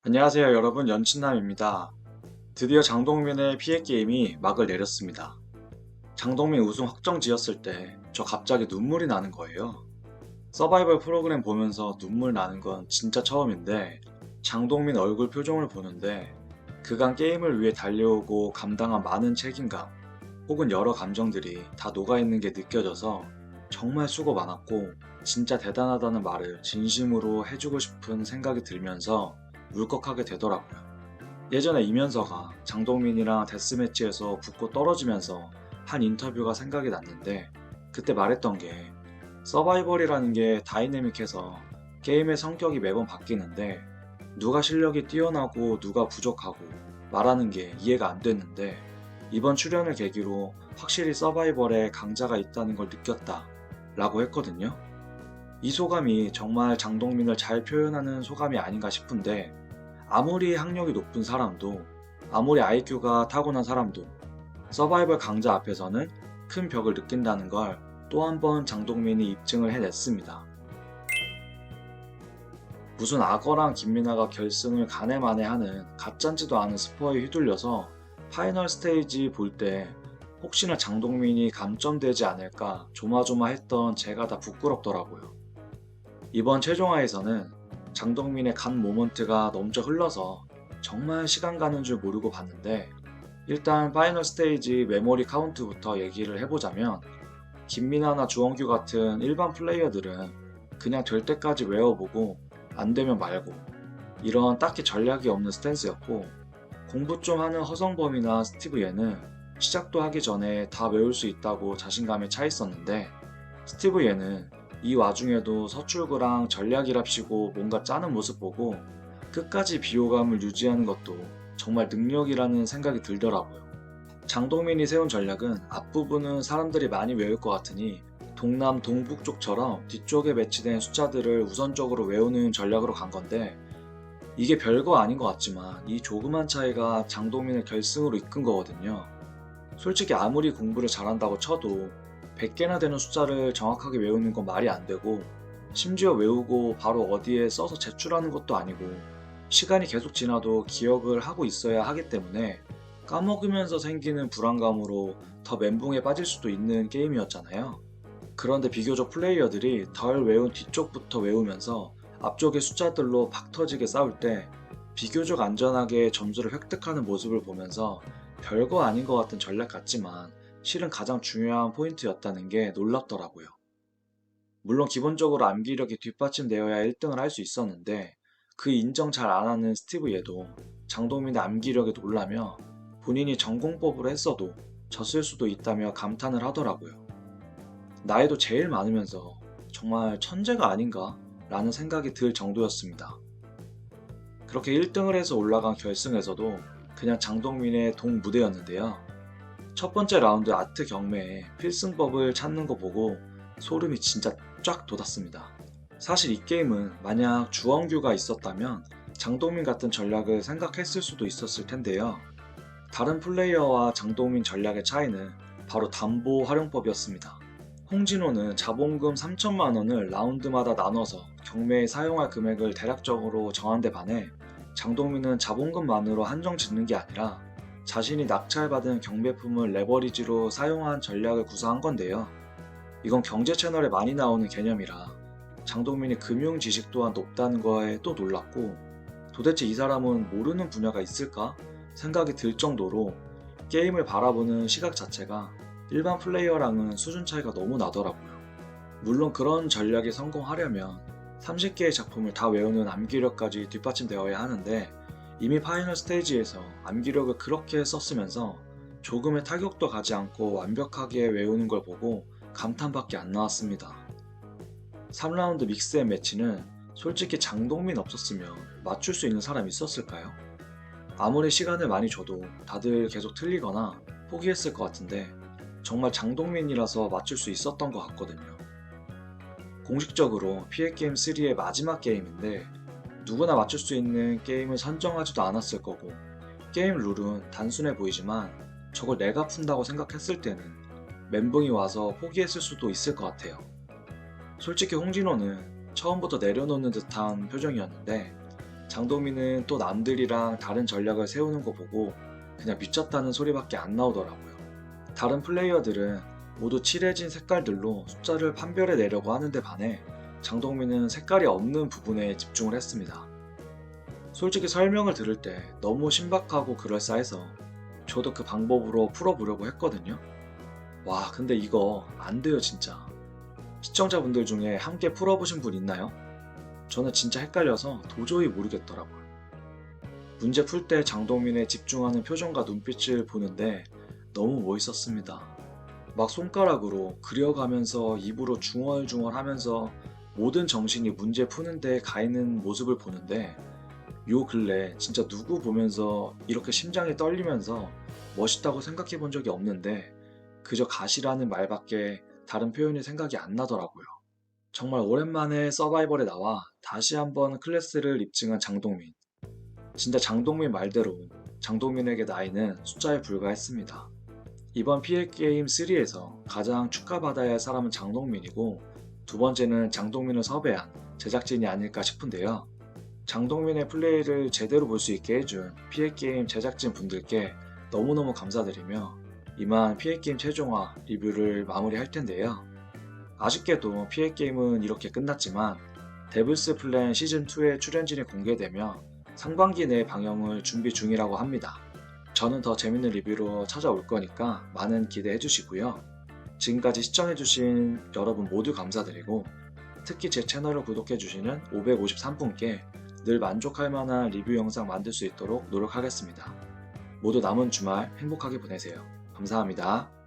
안녕하세요 여러분, 연친남입니다. 드디어 장동민의 피해 게임이 막을 내렸습니다. 장동민 우승 확정 지었을 때 저 갑자기 눈물이 나는 거예요. 서바이벌 프로그램 보면서 눈물 나는 건 진짜 처음인데, 장동민 얼굴 표정을 보는데 그간 게임을 위해 달려오고 감당한 많은 책임감 혹은 여러 감정들이 다 녹아있는 게 느껴져서 정말 수고 많았고 진짜 대단하다는 말을 진심으로 해주고 싶은 생각이 들면서 울컥하게 되더라고요. 예전에 이면서가 장동민이랑 데스매치에서 붙고 떨어지면서 한 인터뷰가 생각이 났는데, 그때 말했던 게 서바이벌이라는 게 다이내믹해서 게임의 성격이 매번 바뀌는데 누가 실력이 뛰어나고 누가 부족하고 말하는 게 이해가 안 됐는데, 이번 출연을 계기로 확실히 서바이벌에 강자가 있다는 걸 느꼈다 라고 했거든요. 이 소감이 정말 장동민을 잘 표현하는 소감이 아닌가 싶은데, 아무리 학력이 높은 사람도, 아무리 IQ가 타고난 사람도 서바이벌 강자 앞에서는 큰 벽을 느낀다는 걸 또 한 번 장동민이 입증을 해냈습니다. 무슨 악어랑 김민아가 결승을 가네마네하는 가짠지도 않은 스포에 휘둘려서 파이널 스테이지 볼 때 혹시나 장동민이 감점되지 않을까 조마조마했던 제가 다 부끄럽더라고요. 이번 최종화에서는 장동민의 간 모먼트가 넘쳐 흘러서 정말 시간 가는 줄 모르고 봤는데, 일단 파이널 스테이지 메모리 카운트부터 얘기를 해보자면, 김민아나 주원규 같은 일반 플레이어들은 그냥 될 때까지 외워보고 안 되면 말고, 이런 딱히 전략이 없는 스탠스였고, 공부 좀 하는 허성범이나 스티브 예는 시작도 하기 전에 다 외울 수 있다고 자신감에 차 있었는데, 스티브 예는 이 와중에도 서출구랑 전략이랍시고 뭔가 짜는 모습 보고 끝까지 비호감을 유지하는 것도 정말 능력이라는 생각이 들더라고요. 장동민이 세운 전략은 앞부분은 사람들이 많이 외울 것 같으니 동남 동북 쪽처럼 뒤쪽에 배치된 숫자들을 우선적으로 외우는 전략으로 간 건데, 이게 별거 아닌 것 같지만 이 조그만 차이가 장동민을 결승으로 이끈 거거든요. 솔직히 아무리 공부를 잘한다고 쳐도 100개나 되는 숫자를 정확하게 외우는 건 말이 안 되고, 심지어 외우고 바로 어디에 써서 제출하는 것도 아니고 시간이 계속 지나도 기억을 하고 있어야 하기 때문에 까먹으면서 생기는 불안감으로 더 멘붕에 빠질 수도 있는 게임이었잖아요. 그런데 비교적 플레이어들이 덜 외운 뒤쪽부터 외우면서 앞쪽의 숫자들로 박 터지게 싸울 때 비교적 안전하게 점수를 획득하는 모습을 보면서 별거 아닌 것 같은 전략 같지만 실은 가장 중요한 포인트였다는 게 놀랍더라고요. 물론 기본적으로 암기력이 뒷받침되어야 1등을 할 수 있었는데, 그 인정 잘 안 하는 스티브 예도 장동민의 암기력에 놀라며 본인이 전공법으로 했어도 졌을 수도 있다며 감탄을 하더라고요. 나이도 제일 많으면서 정말 천재가 아닌가 라는 생각이 들 정도였습니다. 그렇게 1등을 해서 올라간 결승에서도 그냥 장동민의 동무대였는데요. 첫 번째 라운드 아트 경매에 필승법을 찾는 거 보고 소름이 진짜 쫙 돋았습니다. 사실 이 게임은 만약 주원규가 있었다면 장동민 같은 전략을 생각했을 수도 있었을 텐데요. 다른 플레이어와 장동민 전략의 차이는 바로 담보 활용법이었습니다. 홍진호는 자본금 3천만 원을 라운드마다 나눠서 경매에 사용할 금액을 대략적으로 정한 데 반해, 장동민은 자본금만으로 한정 짓는 게 아니라 자신이 낙찰받은 경매품을 레버리지로 사용한 전략을 구사한 건데요. 이건 경제 채널에 많이 나오는 개념이라 장동민이 금융 지식 또한 높다는 거에 또 놀랐고, 도대체 이 사람은 모르는 분야가 있을까 생각이 들 정도로 게임을 바라보는 시각 자체가 일반 플레이어랑은 수준 차이가 너무 나더라고요. 물론 그런 전략이 성공하려면 30개의 작품을 다 외우는 암기력까지 뒷받침되어야 하는데, 이미 파이널 스테이지에서 암기력을 그렇게 썼으면서 조금의 타격도 가지 않고 완벽하게 외우는 걸 보고 감탄밖에 안 나왔습니다. 3라운드 믹스앤 매치는 솔직히 장동민 없었으면 맞출 수 있는 사람이 있었을까요? 아무리 시간을 많이 줘도 다들 계속 틀리거나 포기했을 것 같은데, 정말 장동민이라서 맞출 수 있었던 것 같거든요. 공식적으로 피해게임 3의 마지막 게임인데 누구나 맞출 수 있는 게임을 선정하지도 않았을 거고, 게임 룰은 단순해 보이지만 저걸 내가 푼다고 생각했을 때는 멘붕이 와서 포기했을 수도 있을 것 같아요. 솔직히 홍진호는 처음부터 내려놓는 듯한 표정이었는데, 장동민은 또 남들이랑 다른 전략을 세우는 거 보고 그냥 미쳤다는 소리밖에 안 나오더라고요. 다른 플레이어들은 모두 칠해진 색깔들로 숫자를 판별해 내려고 하는데 반해 장동민은 색깔이 없는 부분에 집중을 했습니다. 솔직히 설명을 들을 때 너무 신박하고 그럴싸해서 저도 그 방법으로 풀어보려고 했거든요. 와, 근데 이거 안 돼요, 진짜. 시청자분들 중에 함께 풀어보신 분 있나요? 저는 진짜 헷갈려서 도저히 모르겠더라고요. 문제 풀 때 장동민의 집중하는 표정과 눈빛을 보는데 너무 멋있었습니다. 막 손가락으로 그려가면서 입으로 중얼중얼 하면서 모든 정신이 문제 푸는데 가 있는 모습을 보는데 요 근래 진짜 누구 보면서 이렇게 심장이 떨리면서 멋있다고 생각해 본 적이 없는데 그저 가시라는 말밖에 다른 표현이 생각이 안 나더라고요. 정말 오랜만에 서바이벌에 나와 다시 한번 클래스를 입증한 장동민. 진짜 장동민 말대로 장동민에게 나이는 숫자에 불과했습니다. 이번 PL게임 3에서 가장 축하받아야 할 사람은 장동민이고 두 번째는 장동민을 섭외한 제작진이 아닐까 싶은데요. 장동민의 플레이를 제대로 볼 수 있게 해준 PL게임 제작진 분들께 너무너무 감사드리며 이만 PL게임 최종화 리뷰를 마무리할 텐데요. 아쉽게도 PL게임은 이렇게 끝났지만 데블스 플랜 시즌2의 출연진이 공개되며 상반기 내 방영을 준비 중이라고 합니다. 저는 더 재밌는 리뷰로 찾아올 거니까 많은 기대해 주시고요. 지금까지 시청해주신 여러분 모두 감사드리고 특히 제 채널을 구독해 주시는 553분께 늘 만족할 만한 리뷰 영상 만들 수 있도록 노력하겠습니다. 모두 남은 주말 행복하게 보내세요. 감사합니다.